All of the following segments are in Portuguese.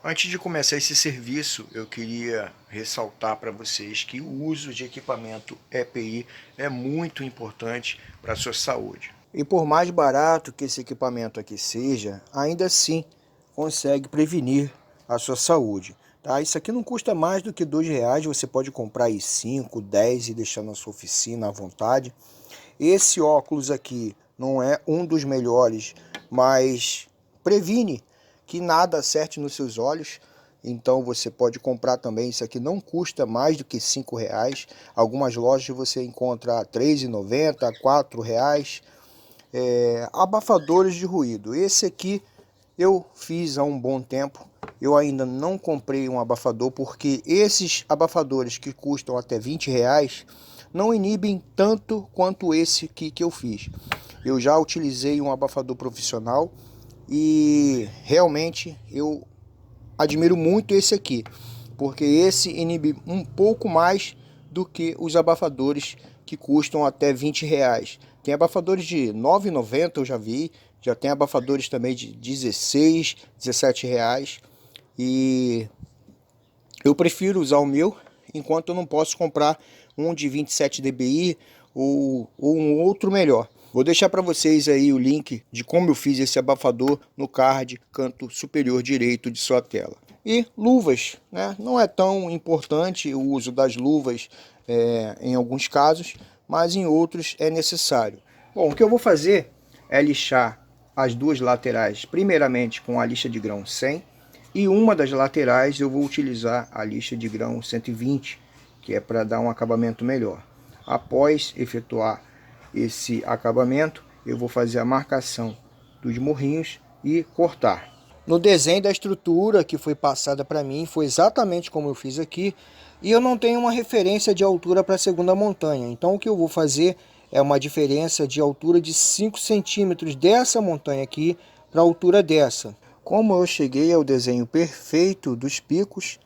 Antes de começar esse serviço, eu queria ressaltar para vocês que o uso de equipamento EPI é muito importante para a sua saúde. E por mais barato que esse equipamento aqui seja, ainda assim consegue prevenir a sua saúde. Tá? Isso aqui não custa mais do que R$ 2, você pode comprar aí 5, 10 e deixar na sua oficina à vontade. Esse óculos aqui não é um dos melhores, mas previne que nada acerte nos seus olhos. Então você pode comprar também, isso aqui não custa mais do que R$ 5. Algumas lojas você encontra R$ 3,90, R$ 4. Abafadores de ruído. Esse aqui eu fiz há um bom tempo. Eu ainda não comprei um abafador porque esses abafadores que custam até R$ 20 não inibem tanto quanto esse aqui que eu fiz. Eu já utilizei um abafador profissional e realmente eu admiro muito esse aqui, porque esse inibe um pouco mais do que os abafadores que custam até R$ 20. Tem abafadores de R$ 9,90, eu já vi, já tem abafadores também de 16, R$ 17. E eu prefiro usar o meu, enquanto eu não posso comprar um de 27 dBi ou um outro melhor. Vou deixar para vocês aí o link de como eu fiz esse abafador no card, canto superior direito de sua tela. E luvas, né? Não é tão importante o uso das luvas em alguns casos, mas em outros é necessário. Bom, o que eu vou fazer é lixar as duas laterais, primeiramente com a lixa de grão 100, e uma das laterais eu vou utilizar a lixa de grão 120, que é para dar um acabamento melhor. Após efetuar esse acabamento, eu vou fazer a marcação dos morrinhos e cortar. No desenho da estrutura que foi passada para mim, foi exatamente como eu fiz aqui, e eu não tenho uma referência de altura para a segunda montanha. Então o que eu vou fazer é uma diferença de altura de 5 centímetros dessa montanha aqui para a altura dessa. Como eu cheguei ao desenho perfeito dos picos,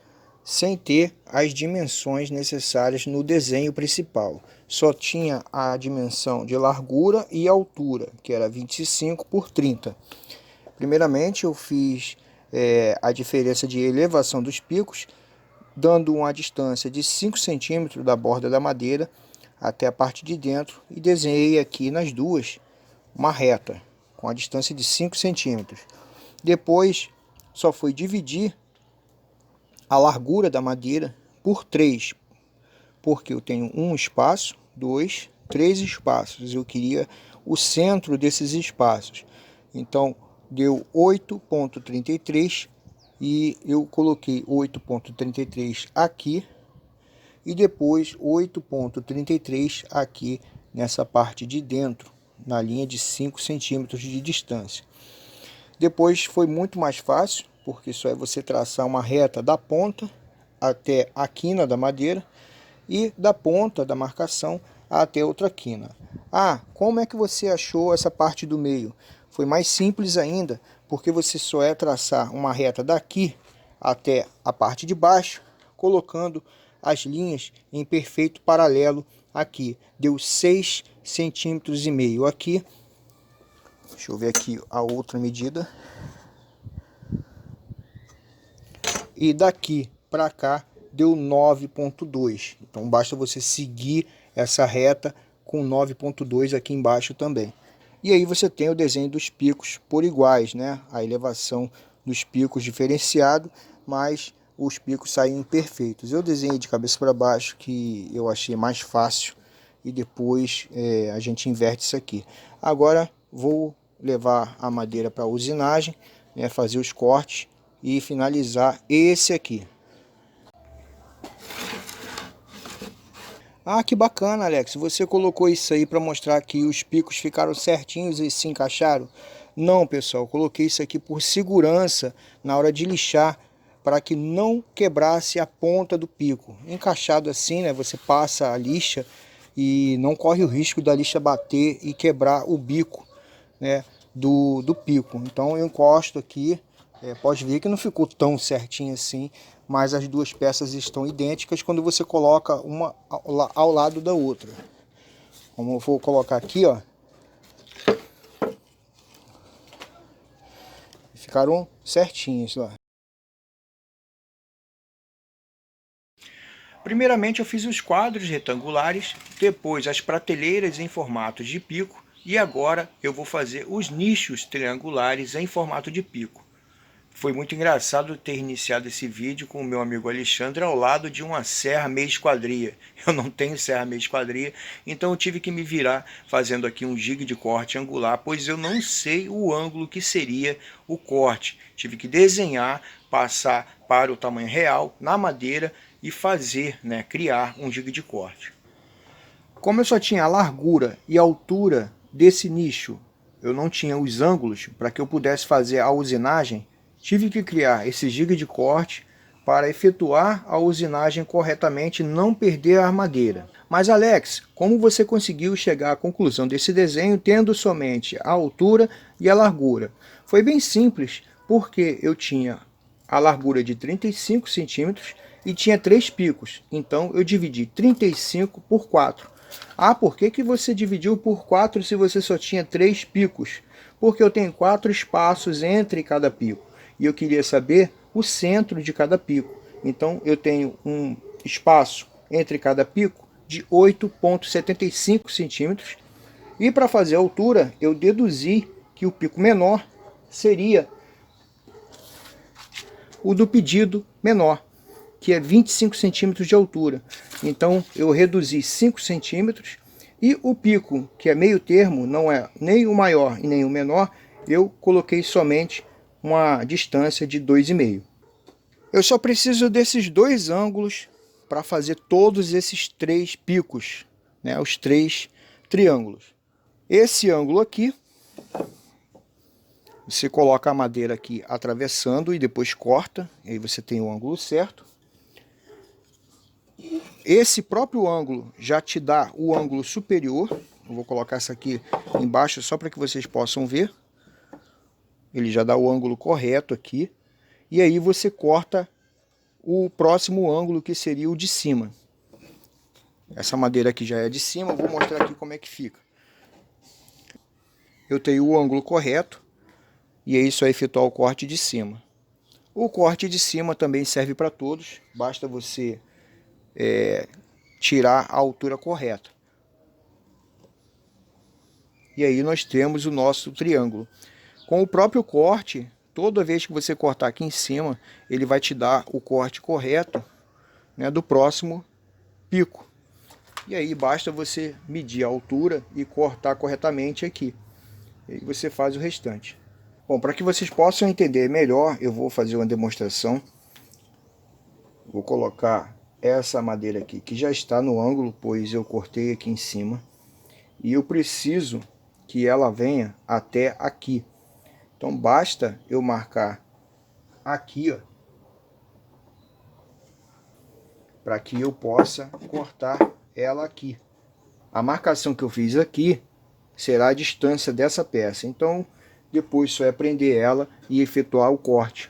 sem ter as dimensões necessárias no desenho principal. Só tinha a dimensão de largura e altura, que era 25 por 30. Primeiramente eu fiz a diferença de elevação dos picos, dando uma distância de 5 centímetros da borda da madeira até a parte de dentro, e desenhei aqui nas duas uma reta com a distância de 5 centímetros. Depois só foi dividir a largura da madeira por 3, porque eu tenho um espaço, 2, 3 espaços. Eu queria o centro desses espaços. Então deu 8,33 e eu coloquei 8,33 aqui e depois 8,33 aqui nessa parte de dentro, na linha de 5 centímetros de distância. Depois foi muito mais fácil, porque só é você traçar uma reta da ponta até a quina da madeira e da ponta da marcação até outra quina. Ah, como é que você achou essa parte do meio? Foi mais simples ainda, porque você só é traçar uma reta daqui até a parte de baixo, colocando as linhas em perfeito paralelo aqui. Deu 6,5 centímetros aqui. Deixa eu ver aqui a outra medida. E daqui para cá deu 9,2. Então basta você seguir essa reta com 9,2 aqui embaixo também. E aí você tem o desenho dos picos por iguais, né? A elevação dos picos diferenciado, mas os picos saem perfeitos. Eu desenhei de cabeça para baixo, que eu achei mais fácil, e depois a gente inverte isso aqui. Agora vou levar a madeira para a usinagem, né, fazer os cortes e finalizar esse aqui. Ah, que bacana, Alex. Você colocou isso aí para mostrar que os picos ficaram certinhos e se encaixaram? Não, pessoal. Eu coloquei isso aqui por segurança na hora de lixar, para que não quebrasse a ponta do pico. Encaixado assim, né? Você passa a lixa e não corre o risco da lixa bater e quebrar o bico, né, do pico. Então eu encosto aqui. Pode ver que não ficou tão certinho assim, mas as duas peças estão idênticas quando você coloca uma ao lado da outra. Como eu vou colocar aqui, ó, ficaram certinhos, ó. Primeiramente eu fiz os quadros retangulares, depois as prateleiras em formato de pico e agora eu vou fazer os nichos triangulares em formato de pico. Foi muito engraçado ter iniciado esse vídeo com o meu amigo Alexandre ao lado de uma serra meia esquadria. Eu não tenho serra meia esquadria, então eu tive que me virar fazendo aqui um jig de corte angular, pois eu não sei o ângulo que seria o corte. Tive que desenhar, passar para o tamanho real na madeira e fazer, criar um jig de corte. Como eu só tinha a largura e a altura desse nicho, eu não tinha os ângulos para que eu pudesse fazer a usinagem, tive que criar esse jig de corte para efetuar a usinagem corretamente e não perder a armadeira. Mas Alex, como você conseguiu chegar à conclusão desse desenho tendo somente a altura e a largura? Foi bem simples, porque eu tinha a largura de 35 centímetros e tinha 3 picos, então eu dividi 35 por 4. Ah, por que você dividiu por 4 se você só tinha 3 picos? Porque eu tenho 4 espaços entre cada pico. E eu queria saber o centro de cada pico. Então eu tenho um espaço entre cada pico de 8,75 centímetros. E para fazer a altura, eu deduzi que o pico menor seria o do pedido menor, que é 25 centímetros de altura. Então eu reduzi 5 centímetros e o pico, que é meio termo, não é nem o maior e nem o menor, eu coloquei somente uma distância de 2,5. Eu só preciso desses dois ângulos para fazer todos esses 3 picos, os 3 triângulos. Esse ângulo aqui, você coloca a madeira aqui atravessando e depois corta, e aí você tem o ângulo certo. Esse próprio ângulo já te dá o ângulo superior. Eu vou colocar essa aqui embaixo só para que vocês possam ver. Ele já dá o ângulo correto aqui. E aí você corta o próximo ângulo, que seria o de cima. Essa madeira aqui já é de cima, eu vou mostrar aqui como é que fica. Eu tenho o ângulo correto, e aí só efetuar o corte de cima. O corte de cima também serve para todos, basta você tirar a altura correta. E aí nós temos o nosso triângulo. Com o próprio corte, toda vez que você cortar aqui em cima, ele vai te dar o corte correto, do próximo pico. E aí basta você medir a altura e cortar corretamente aqui. E aí você faz o restante. Bom, para que vocês possam entender melhor, eu vou fazer uma demonstração. Vou colocar essa madeira aqui, que já está no ângulo, pois eu cortei aqui em cima. E eu preciso que ela venha até aqui. Então basta eu marcar aqui, ó, para que eu possa cortar ela aqui. A marcação que eu fiz aqui será a distância dessa peça. Então depois só é prender ela e efetuar o corte.